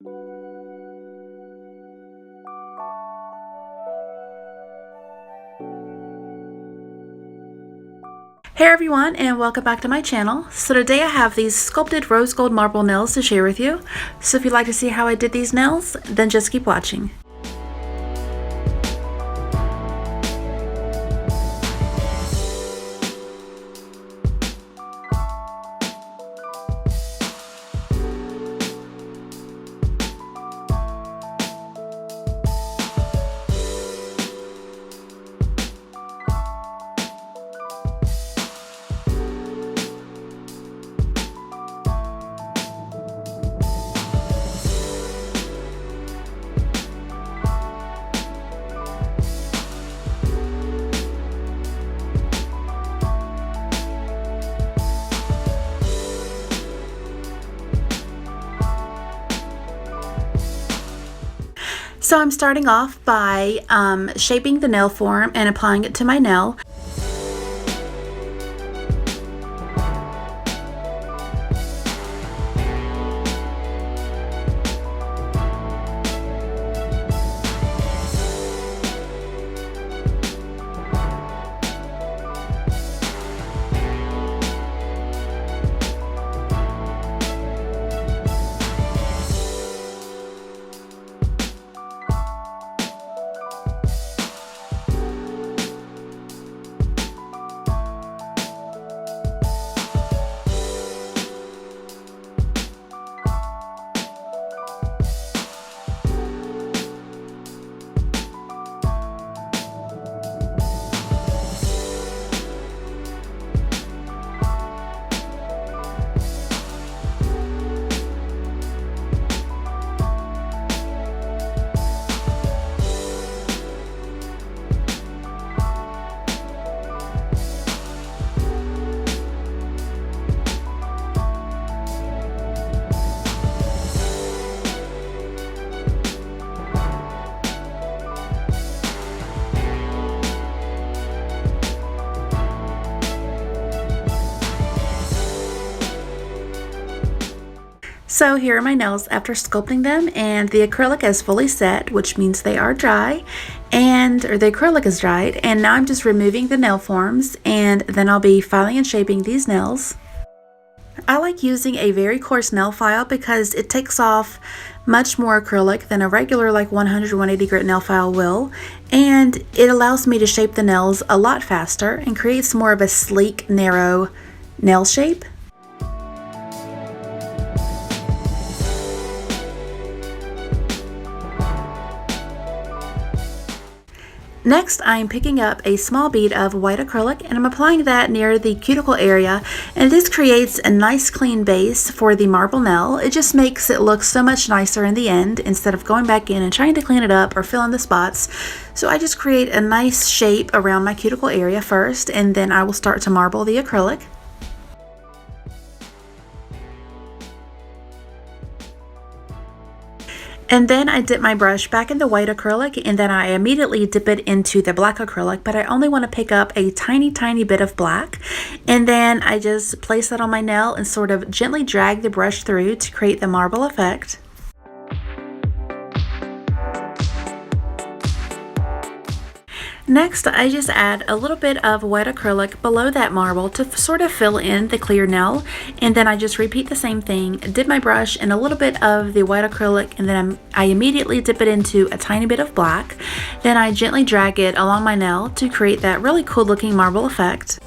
Hey everyone, and welcome back to my channel. So today I have these sculpted rose gold marble nails to share with you. So if you'd like to see how I did these nails, then just keep watching. So I'm starting off by shaping the nail form and applying it to my nail. So here are my nails after sculpting them, and the acrylic is fully set, which means they are dry, or the acrylic is dried, and now I'm just removing the nail forms, and then I'll be filing and shaping these nails. I like using a very coarse nail file because it takes off much more acrylic than a regular like 180 grit nail file will, and it allows me to shape the nails a lot faster and creates more of a sleek, narrow nail shape. Next, I'm picking up a small bead of white acrylic and I'm applying that near the cuticle area, and this creates a nice clean base for the marble nail. It just makes it look so much nicer in the end instead of going back in and trying to clean it up or fill in the spots. So I just create a nice shape around my cuticle area first, and then I will start to marble the acrylic. And then I dip my brush back in the white acrylic, and then I immediately dip it into the black acrylic, but I only want to pick up a tiny bit of black. And then I just place that on my nail and sort of gently drag the brush through to create the marble effect. Next, I just add a little bit of white acrylic below that marble to sort of fill in the clear nail, and then I just repeat the same thing, dip my brush in a little bit of the white acrylic, and then I immediately dip it into a tiny bit of black. Then I gently drag it along my nail to create that really cool looking marble effect.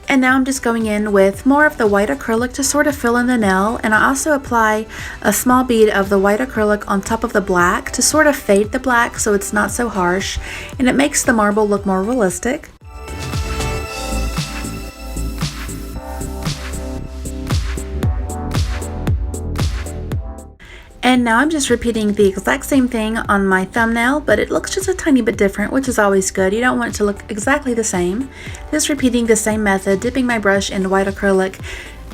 And now I'm just going in with more of the white acrylic to sort of fill in the nail, and I also apply a small bead of the white acrylic on top of the black to sort of fade the black so it's not so harsh, and it makes the marble look more realistic. And now I'm just repeating the exact same thing on my thumbnail, but it looks just a tiny bit different, which is always good. You don't want it to look exactly the same. Just repeating the same method, dipping my brush in white acrylic,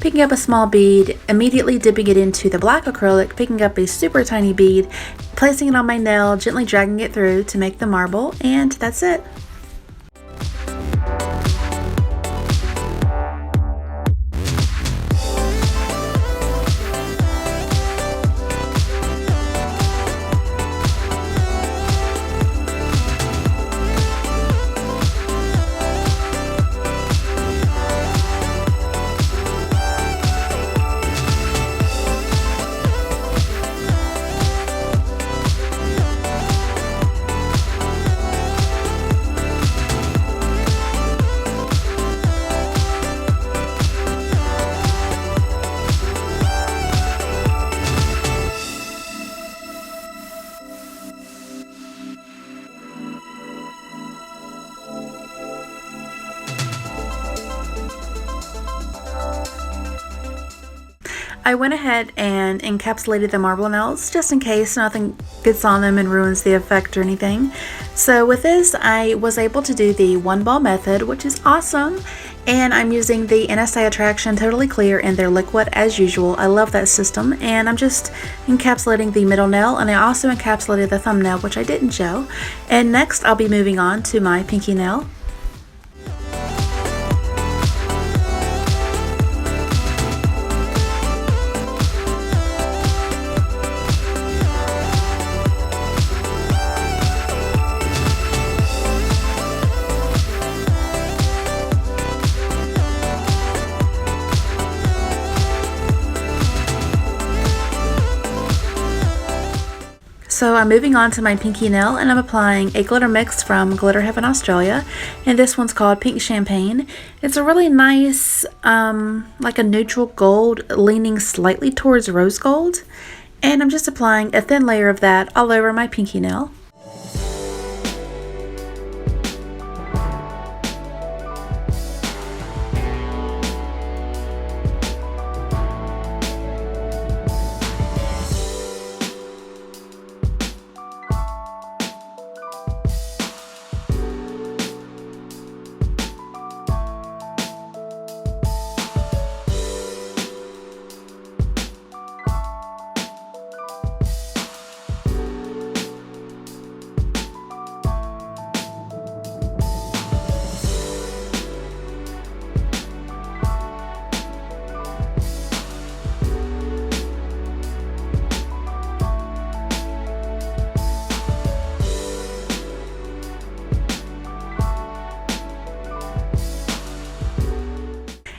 picking up a small bead, immediately dipping it into the black acrylic, picking up a super tiny bead, placing it on my nail, gently dragging it through to make the marble, and that's it. I went ahead and encapsulated the marble nails just in case nothing gets on them and ruins the effect or anything. So with this, I was able to do the one ball method, which is awesome. And I'm using the NSI Attraction Totally Clear in their liquid as usual. I love that system. And I'm just encapsulating the middle nail, and I also encapsulated the thumbnail, which I didn't show. And next I'll be moving on to my pinky nail. So I'm moving on to my pinky nail, and I'm applying a glitter mix from Glitter Heaven Australia, and this one's called Pink Champagne. It's a really nice, like a neutral gold leaning slightly towards rose gold, and I'm just applying a thin layer of that all over my pinky nail.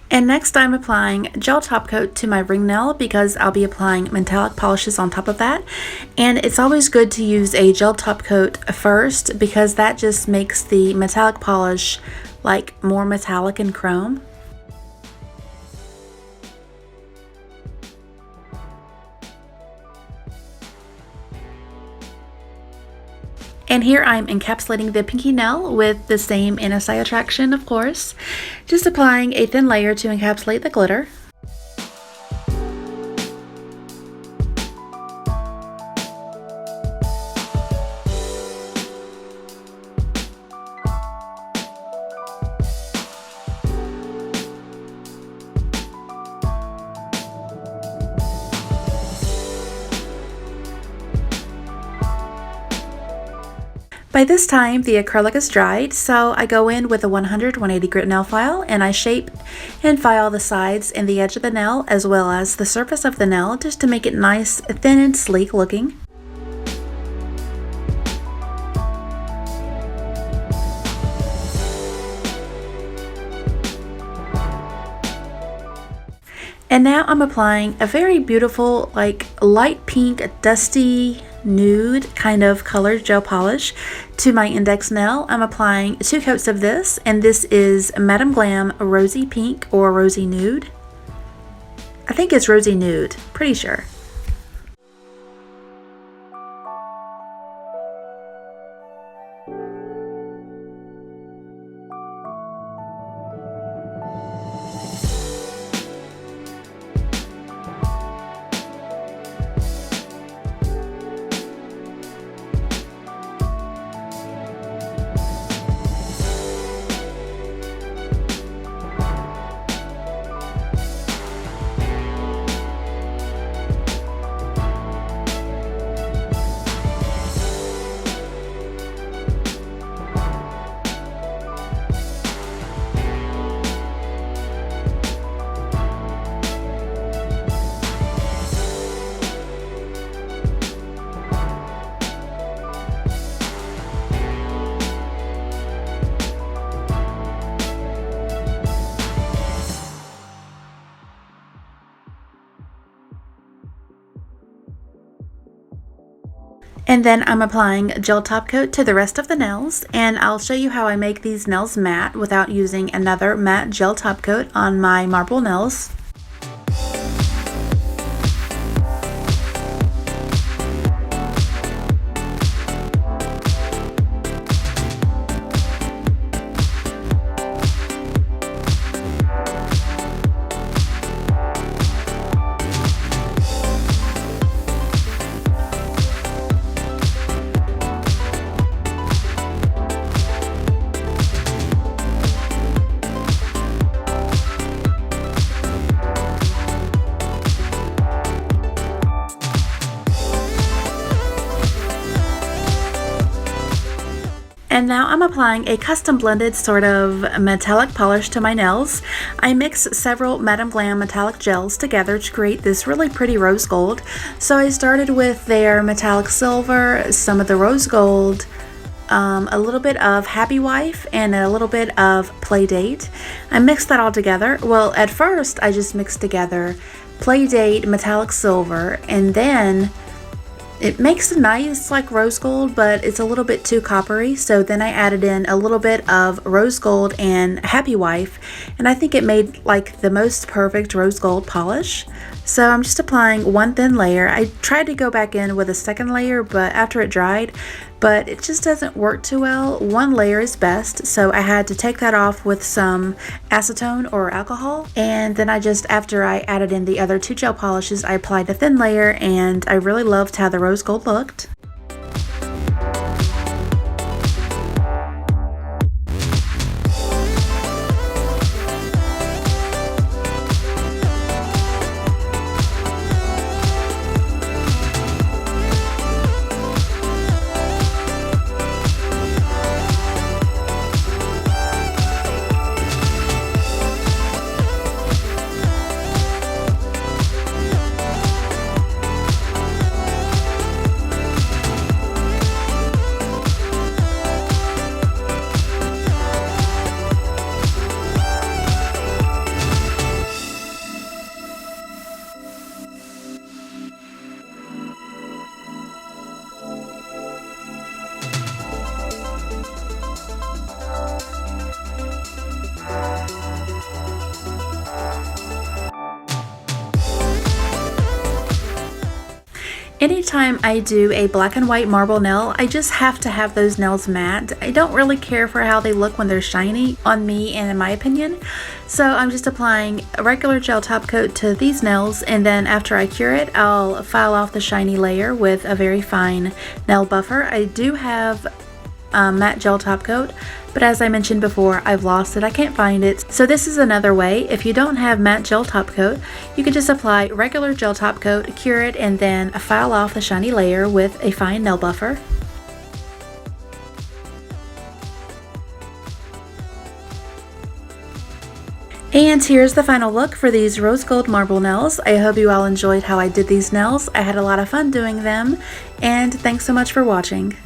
And next I'm applying gel top coat to my ring nail because I'll be applying metallic polishes on top of that. And it's always good to use a gel top coat first because that just makes the metallic polish like more metallic and chrome. And here I'm encapsulating the pinky nail with the same NSI Attraction, of course. Just applying a thin layer to encapsulate the glitter. By this time, the acrylic is dried, so I go in with a 180 grit nail file and I shape and file the sides and the edge of the nail as well as the surface of the nail just to make it nice, thin and sleek looking. And now I'm applying a very beautiful, like light pink, dusty, nude kind of colored gel polish to my index nail. I'm applying 2 coats of this, and this is Madame Glam Rosy Pink or Rosy Nude. I think it's Rosy Nude, pretty sure. And then I'm applying gel top coat to the rest of the nails, and I'll show you how I make these nails matte without using another matte gel top coat on my marble nails. And now I'm applying a custom blended sort of metallic polish to my nails. I mixed several Madame Glam metallic gels together to create this really pretty rose gold. So I started with their metallic silver, some of the rose gold, a little bit of Happy Wife, and a little bit of Playdate. I mixed that all together. Well, at first I just mixed together Playdate metallic silver, and then it makes a nice like rose gold, but it's a little bit too coppery. So then I added in a little bit of rose gold and Happy Wife, and I think it made like the most perfect rose gold polish. So I'm just applying one thin layer. I tried to go back in with a second layer, but after it dried, but it just doesn't work too well. One layer is best, so I had to take that off with some acetone or alcohol. And then after I added in the other two gel polishes, I applied a thin layer, and I really loved how the rose gold looked. Anytime I do a black and white marble nail, I just have to have those nails matte. I don't really care for how they look when they're shiny on me and in my opinion. So I'm just applying a regular gel top coat to these nails, and then after I cure it, I'll file off the shiny layer with a very fine nail buffer. I do have matte gel top coat, but as I mentioned before, I've lost it. I can't find it. So this is another way. If you don't have matte gel top coat, you can just apply regular gel top coat, cure it, and then file off the shiny layer with a fine nail buffer. And here's the final look for these rose gold marble nails. I hope you all enjoyed how I did these nails. I had a lot of fun doing them, and thanks so much for watching.